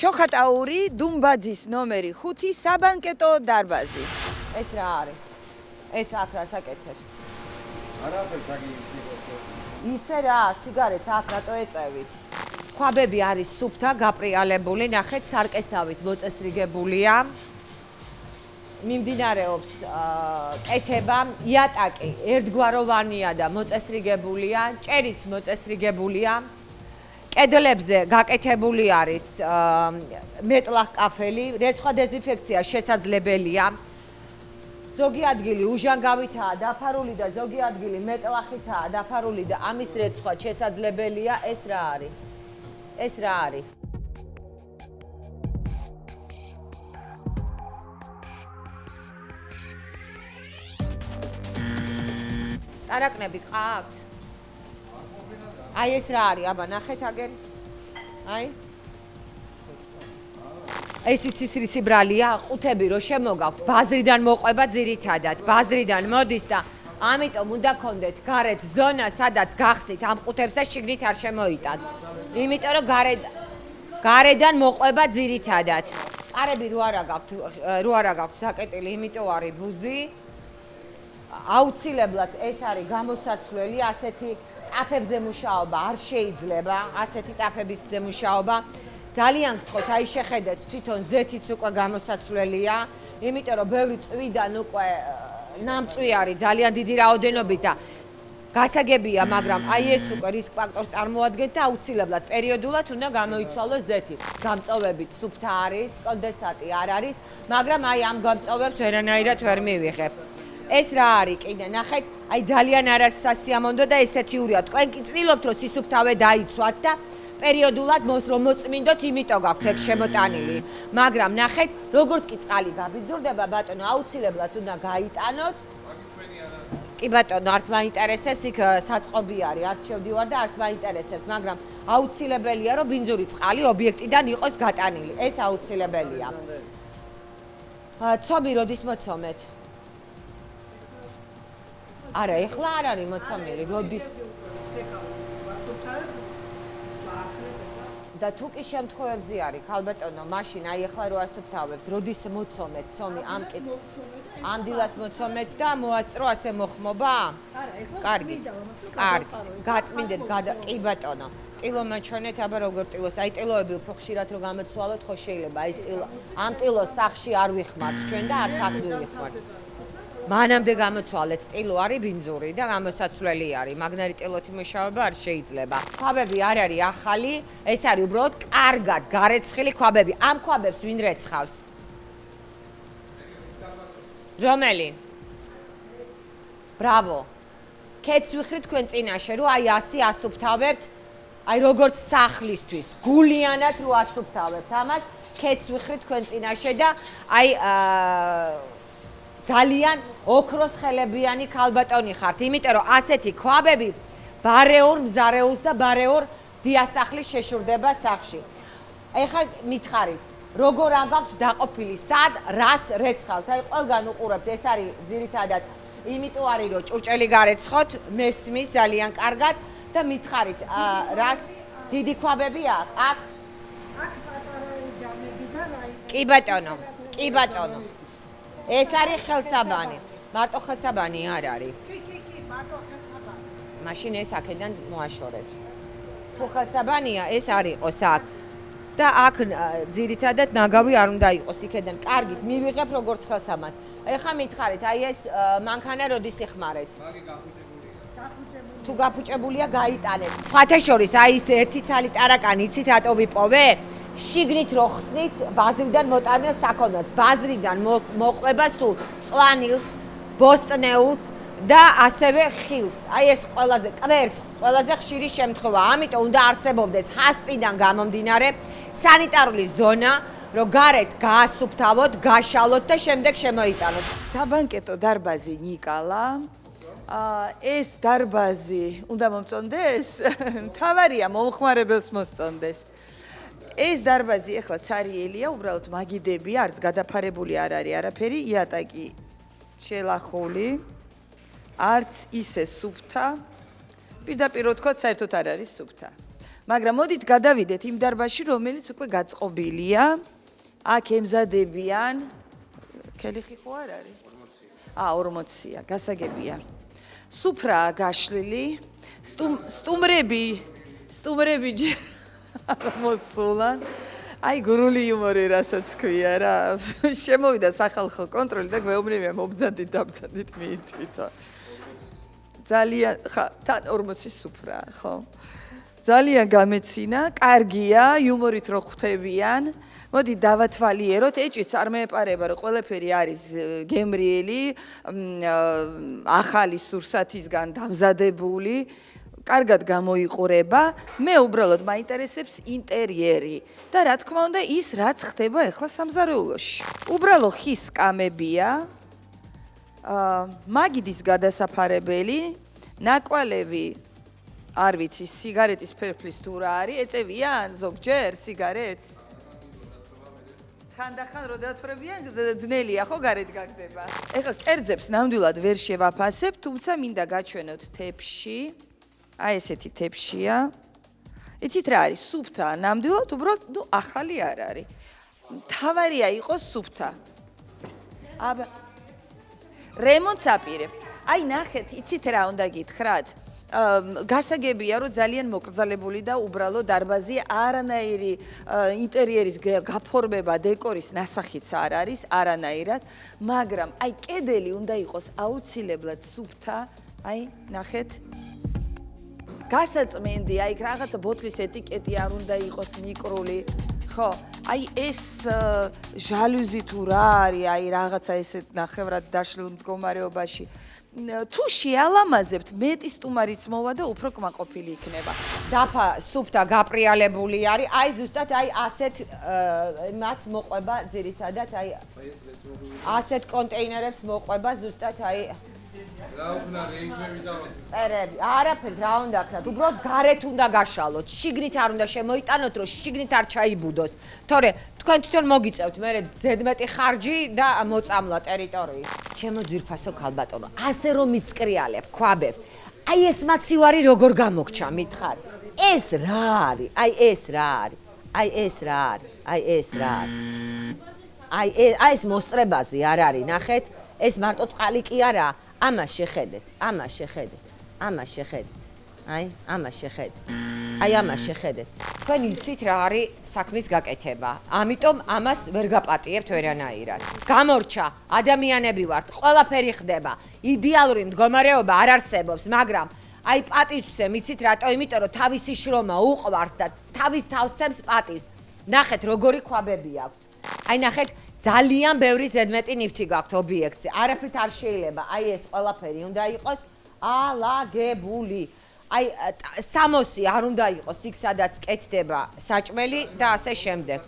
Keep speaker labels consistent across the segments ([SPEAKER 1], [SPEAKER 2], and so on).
[SPEAKER 1] ჩოხატაური დუმბაძის ნომერი 5 საბანკეტო დარბაზი. ეს რა არის? ეს აქ რას აკეთებს?
[SPEAKER 2] არაფერს აგიჩნია.
[SPEAKER 1] ისე რა, სიგარეტს აქ რატო ეწევით? ქვაბები არის სუფთა, გაპრიალებული, ნახეთ, სარკესავით მოწესრიგებულია. მიმდინარეობს კეთება, იატაკი ერთგვაროვანია და მოწესრიგებულია, ჭერიც მოწესრიგებულია. კედლებზე გაკეთებული არის მეტლახკაფელი, რეცხვა დეზინფექცია შესაძლებელია. ზოგი ადგილი უჟანგავითაა დაფარული და ზოგი ადგილი მეტლახითაა დაფარული და ამის რეცხვა შესაძლებელია. ეს რა არის? ეს რა არის? ტარაკნები ყავთ? აი ეს რა არის? აბა ნახეთ აგერ. აი ეს იცის რისი ბრალია? ყუთები რო შემოგაქვთ, ბაზრიდან მოყვება ძირითადად, ბაზრიდან მოდის და ამიტომ უნდა გქონდეთ გარეთ ზონა, სადაც გახსნით ამ ყუთებს და შიგნით არ შემოიტანთ. იმიტომ რომ გარედან მოყვება ძირითადად. კარები რო არა გაქვთ საკეტილი, იმიტომ არის ბუზი. აუცილებლად ეს არის გამოსაცვლელი, ასეთი ტაფებზე მუშაობა არ შეიძლება, ასეთი ტაფებზე მუშაობა. ძალიან გთხოვთ, აი შეხედეთ, თვითონ ზეთიც უკვე გამოსაცვლელია, იმიტომ რომ ბევრი წვიდან უკვე ნამწვი არის ძალიან დიდი რაოდენობით და გასაგებია, მაგრამ აი ეს უკვე რისკ ფაქტორს წარმოადგენს და აუცილებლად პერიოდულად უნდა გამოიცვალოს ზეთი. გამწოვებით სუფთა არის, კონდენსატი არ არის, მაგრამ აი ამ გამწოვებს ვერანაირად ვერ მივიღებ. ეს რა არის კიდე ნახეთ, აი ძალიან არასასიამოვნო და ესთეთიურია. თქვენ კი ცდილობთ რომ სისუფთავე დაიცვათ და პერიოდულად რომ მოწმინდოთ, იმიტომ გაქვთ ეგ შემოტანილი. მაგრამ ნახეთ, როგორც კი წყალი გაბიძურდება, ბატონო, აუცილებლად უნდა გაიტანოთ. კი ბატონო, არც მაინტერესებს, იქ საწყობი არის, არც შევდივარ და არც მაინტერესებს, მაგრამ აუცილებელია რომ ბინძური წყალი ობიექტიდან იყოს გატანილი. ეს აუცილებელია. ცომი როდის მოცომეთ? არა, ეხლა არ არის მოცემული, როდის და თუ კი შემთხვევებზე არის, ქალბატონო, მაშინ აი ეხლა რო ასუფთავებთ, როდის მოცომეთ, ცომი ამ დილას მოცომეთ და მოასწრო ასე მოხმობა?
[SPEAKER 3] არა, ეხლა
[SPEAKER 1] კარგი. გაწმინდეთ, კი ბატონო. ტილო მაჩვენეთ, აბა როგორ ტილოს, აი ტილოები უფრო ხშირად რო გამოცვალოთ, ხო შეიძლება ეს ტილო. ამ ტილოს სახში არ ვიხმართ ჩვენ და არც აქ ვიხმართ. მანამდე გამოცვალეთ, ტილო არის ბინძური და გამოსაცვლელი არის. მაგნარი ტილოთი მუშაობა არ შეიძლება. ქვაბები არ არის ახალი, ეს არის უბრალოდ კარგად გარეცხილი ქვაბები. ამ ქვაბებს ვინ რეცხავს? რომელი? ბრავო. კეთს ვიხრით თქვენ წინაშე, რომ აი ასე ასუფთავებთ, აი როგორც სახლისთვის, გულიანად რო ასუფთავებთ ამას, კეთს ვიხრით თქვენ წინაშე და აი ძალიან ოქროს ხელებიანი ქალბატონი ხართ, იმიტომ რომ ასეთი ქვაბები ბარეორ მზარეულს და ბარეორ დიასახლის შეშურდება სახში. ეხლა მითხარით, როგორ აგაქვთ დაყოფილი, სად, რას რეცხავთ? აი ყველგან უყურებთ, ეს არის ძირითადად, იმიტომ არის რომ ჭურჭელი გარეცხოთ, მესმის ძალიან კარგად და მითხარით, რას დიდი ქვაბები აქვს? აქ
[SPEAKER 3] პატარა ჯამები და
[SPEAKER 1] კი ბატონო, კი ბატონო. ეს არის ხელსაბანი. მარტო ხელსაბანი არ არის.
[SPEAKER 3] კი, მარტო ხელსაბანი.
[SPEAKER 1] მაშინ ეს აქედან მოაშორეთ. თუ ხელსაბანია, ეს არ იყოს აქ. და აქ ძირითადად ნაგავი არ უნდა იყოს იქედან. კარგით, მივიღებ როგორც ხელსაბანს. ეხლა მითხარით, აი ეს მანქანა როდის იხმარეთ? თუ გაფუჭებულია, გაიტანეთ. სხვათა შორის, აი ეს ერთი ცალი ტარაკანი, იცით რატო ვიპოვე? შიგნით რო ხსნით ბაზრიდან მოტანილ საქონელს, ბაზრიდან მოყვება სულ წვანილს, ბოსტნეულს და ასევე ხილს. აი ეს ყველაზე კვერცხს, ყველაზე ხშირი შემთხვევა. ამიტომ უნდა არსებობდეს ჰასპიდან გამომდინარე სანიტარული ზონა, რომ გარეთ გაასუფთავოთ, გაშალოთ და შემდეგ შემოიტანოთ. საბანკეტო დარბაზი ნიკალა. ეს დარბაზი უნდა მომწონდეს? მთავარია მომხმარებელს მოსწონდეს. ეს დარბაზი ახლა ცარიელია, უბრალოდ მაგიდებია, არც გადაფარებული არ არის არაფერი, იატაკი შელახული, არც ისე სუფთა. პირდაპირ ვთქვათ, საერთოდ არ არის სუფთა.
[SPEAKER 4] მაგრამ მოდით გადავიდეთ იმ დარბაზში, რომელიც უკვე გაწყობილია. აქ ემზადებიან ქელიხი ხო არ არის? 40-ია, გასაგებია. სუფრაა გაშლილი, სტუმრები მოსულან. აი გურული იუმორი რასაც ქვია რა. შემოვიდა სახალხო კონტროლი და გვეუბნებია მომძადით დამძადით მიირთვით. ძალიან ხა თან 40-ის სუფრაა, ხო? ძალიან გამეცინა, კარგია, იუმორით რო ხვდებიან. მოდი დავათვალიეროთ, ეჭვიც არ მეეპარება, რომ ყველაფერი არის გემრიელი, ახალი სურსათისგან დამზადებული, კარგად გამოიყურება. მე უბრალოდ მაინტერესებს ინტერიერი და რა თქმა უნდა ის რაც ხდება ახლა სამზარეულოში. უბრალო ხის სკამებია, მაგიდის გადასაფარებელი, ნაკვალევი არ ვიცი, სიგარეტის ფერფლის თუ რა არის, ეწევიან ზოგჯერ სიგარეტს? ხანდახან რო დათვრებიან, ძნელია ხო გარეთ გაგდება. ეხლა კერძებს ნამდვილად ვერ შევაფასებ, თუმცა მინდა გაჩვენოთ თეფში. აი ესეთი თეფშია. იცით რა არის? სუფთა, ნამდვილად უბრალოდ, ახალი არ არის. თავარია იყოს სუფთა. აბა რემონტს აპირებ. აი ნახეთ, იცით რა უნდა გითხრათ? გასაგებია რომ ძალიან მოკრძალებული და უბრალო დარბაზი არანაირი ინტერიერის გაფორმება დეკორის ნასახიც არ არის არანაირად, მაგრამ აი კედელი უნდა იყოს აუცილებლად სუფთა, აი ნახეთ გასაწმენდი, აი რაღაცა ბოთლის ეტიკეტი არ უნდა იყოს მიკრული, ხო? აი ეს ჟალუზი თუ რა არის, აი რაღაცა ესეთ ნახევრად დაშლილ მდგომარეობაში თუ შეალამაზებთ, მეტი სტუმარიც მოვა და უფრო კმაყოფილი იქნება.
[SPEAKER 1] დაფა სუფთა გაპრიალებული არის, აი ზუსტად აი ასეთ მათ მოყვება ძირითადად აი ასეთ კონტეინერებს მოყვება ზუსტად აი
[SPEAKER 5] რა უნდა რეიჯები დავაკეთოთ?
[SPEAKER 1] წერები, არაფერს რა უნდა აქნათ, უბრალოდ გარეთ უნდა გაშალოთ, შიგნით არ უნდა შემოიტანოთ, რომ შიგნით არ ჩაიბუდოს. თორე თქვენ თვითონ მოგიწევთ მე ზედმეტი ხარჯი და მოწამლა ტერიტორიის. ჩემო ძვირფასო ქალბატონო, ასე რომ მიწკრიალებ ქვაბებს. აი ეს მაცივარი როგორ გამოგჩა, მითხარ? ეს რა არის? აი ეს რა არის? აი ეს რა არის? აი ეს რა არის? აი ეს მოსწრებაზე არ არის, ნახეთ? ეს მარტო წყალი კი არა. ამას შეხედეთ, ამას შეხედეთ, ამას შეხედეთ. აი, ამას შეხედეთ. აი, ამას შეხედეთ. თქვენ იცით რა არის საქმის გაკეთება. ამიტომ ამას ვერ გაპატიებთ ვერანაირად. გამორჩა, ადამიანები ვართ, ყველაფერი ხდება. იდეალური მდგომარეობა არ არსებობს, მაგრამ აი პატივსცემ, იცით რატო? იმიტომ რომ თავისი შრომა უყვარს და თავის თავს სცემს პატივს. ნახეთ, როგორი ქვაბები აქვს. აი ნახეთ ძალიან ბევრი ზედმეტი ნივთი გაქვთ ობიექტზე. არაფრით არ შეიძლება. აი ეს ყველაფერი უნდა იყოს ალაგებული. აი 60 არ უნდა იყოს იქ სადაც კეთდება საჭმელი და ასე შემდეგ.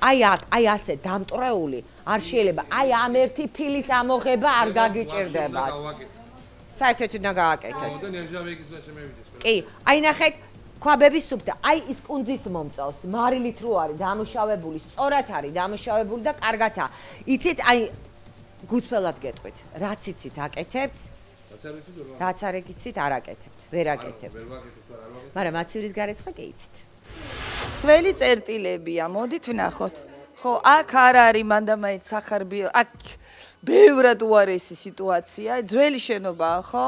[SPEAKER 1] აი აქ, აი ასე დამტრეული არ შეიძლება. აი ამ ერთი ფილის ამოღება არ გაგიჭირდებათ. საერთოდ უნდა გააკეთოთ.
[SPEAKER 5] და ნერჟავეგის და შემევიდეს.
[SPEAKER 1] კი, აი ნახეთ ქვაბების სუფთა, აი ის კუნძიც მომწავს, მარილით რო არის დამუშავებული, სწორად არის დამუშავებული და კარგათა. იცით, აი გუწფელად გეტყვით, რაც იცით აკეთებთ, რაც არ იცით არ აკეთებთ, ვერ აკეთებთ. მაგრამ მაცივრის გარეცხვა კი იცით.
[SPEAKER 4] სველი წერტილებია, მოდით ვნახოთ. ხო, აქ არ არის მანდამაით სახარბიელ, აქ ბევრად უარესი სიტუაცია, ძველი შენობაა, ხო?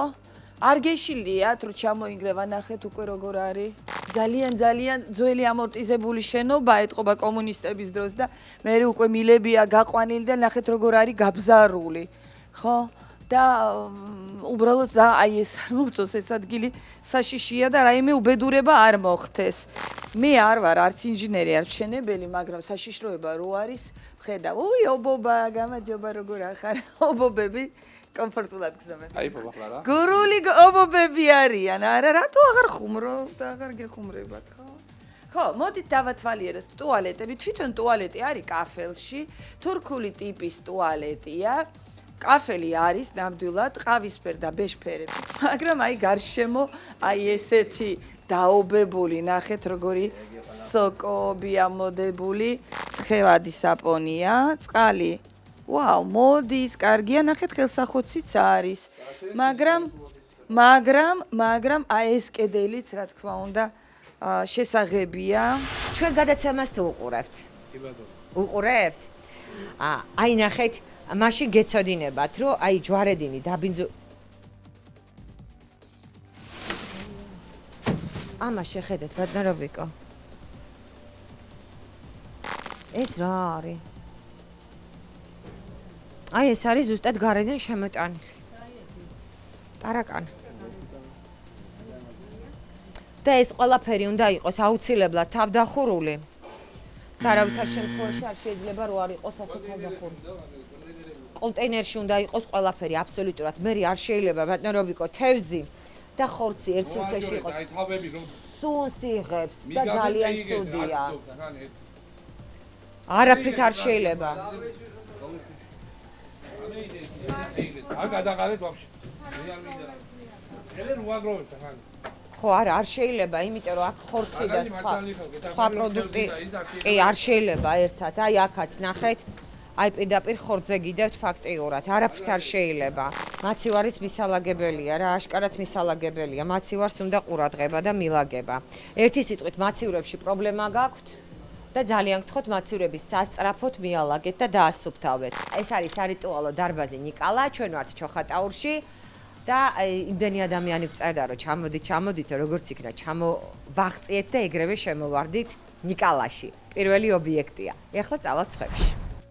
[SPEAKER 4] არ გეშილიათ, რომ ჩამოინგრევა, ნახეთ უკვე როგორ არის. ძალიან ძველი ამორტიზებული შენობა ეთყობა კომუნისტების დროს და მე უკვე მილებია გაყვანილი და ნახეთ როგორ არის გაბზარული. ხო? და უბრალოდ აი ეს არ მომწონს ეს ადგილი საშიშია და რაიმე უბედურება არ მოხდეს. მე არ ვარ არც ინჟინერი, არც მშენებელი, მაგრამ საშიშროება რო არის, ხედავ, უი ობობა, გამარჯობა როგორ ახარ ობობები. კომფორტულად გზნობენ.
[SPEAKER 5] აი ბაბა რა.
[SPEAKER 4] გურული ობობები არიან. არა, რატო აღარ ხუმრობ და აღარ გეხუმრებათ, ხო? ხო, მოდით დავათვალიეროთ ტუალეტები. თვითონ ტუალეტი არის კაფელში, თურქული ტიპის ტუალეტია. კაფელი არის ნამდვილად ყავისფერ და ბეჟფერები. მაგრამ აი გარშემო აი ესეთი დაობებული, ნახეთ როგორი სოკოები ამოდებული, თხევადი საპონია, წყალი ვაუ, მოდის, კარგია, ნახეთ ხელსახოციც არის. მაგრამ აი ეს კედელიც, რა თქმა უნდა, შესაღებია.
[SPEAKER 1] ჩვენ გადაცემას თუ უყურებთ?
[SPEAKER 5] კი ბატონო.
[SPEAKER 1] უყურებთ? აი ნახეთ, მაშინ გეცოდინებათ, რომ აი ჯვარედინი დაბინძო ამას შეხედეთ, ბატონობიკო. ეს რა არის? აი ეს არის ზუსტად გარედან შემოტანილი. ტარაკანი. და ეს ყველაფერი უნდა იყოს აუცილებლად თავდახურული. და არავითარ შემთხვევაში არ შეიძლება რო არ იყოს ასე თავდახურული. კონტეინერში უნდა იყოს ყველაფერი აბსოლუტურად. მე არ შეიძლება ბატონობიკო თევზი და ხორცი ერთ სივრცეში იყოს.
[SPEAKER 5] აი თავები რომ
[SPEAKER 1] სუნს იღებს და ძალიან ცუდია.
[SPEAKER 5] ძალიან
[SPEAKER 1] არაფრით არ შეიძლება.
[SPEAKER 5] არ გადაყარეთ ვაფშე. ელე რუაგროვეთ ახალი.
[SPEAKER 1] ხო, არა, არ შეიძლება, იმიტომ რომ აქ ხორცი და სხვა პროდუქტი კი არ შეიძლება ერთად. აი აქაც ნახეთ. აი პირდაპირ ხორცზე გიდევთ ფაქტიურად. არაფრით არ შეიძლება. მაცივარიც მისალაგებელია რა, აშკარად მისალაგებელია. მაცივარს უნდა ყურადღება და მილაგება. ერთი სიტყვით მაცივრებში პრობლემა გაქვთ და ძალიან გთხოვთ მაცივრების სასწრაფოდ მიალაგეთ და დაასუფთავეთ. ეს არის სარიტუალო დარბაზი ნიკალა, ჩვენ ვართ ჩოხატაურში. და იმდენი ადამიანი გვწერდა რომ ჩამოდით როგორც იქნა ჩამოვაღწიეთ და ეგრევე შემოვარდით ნიკალაში. პირველი ობიექტია. ეხლა წავალთ სხვებში.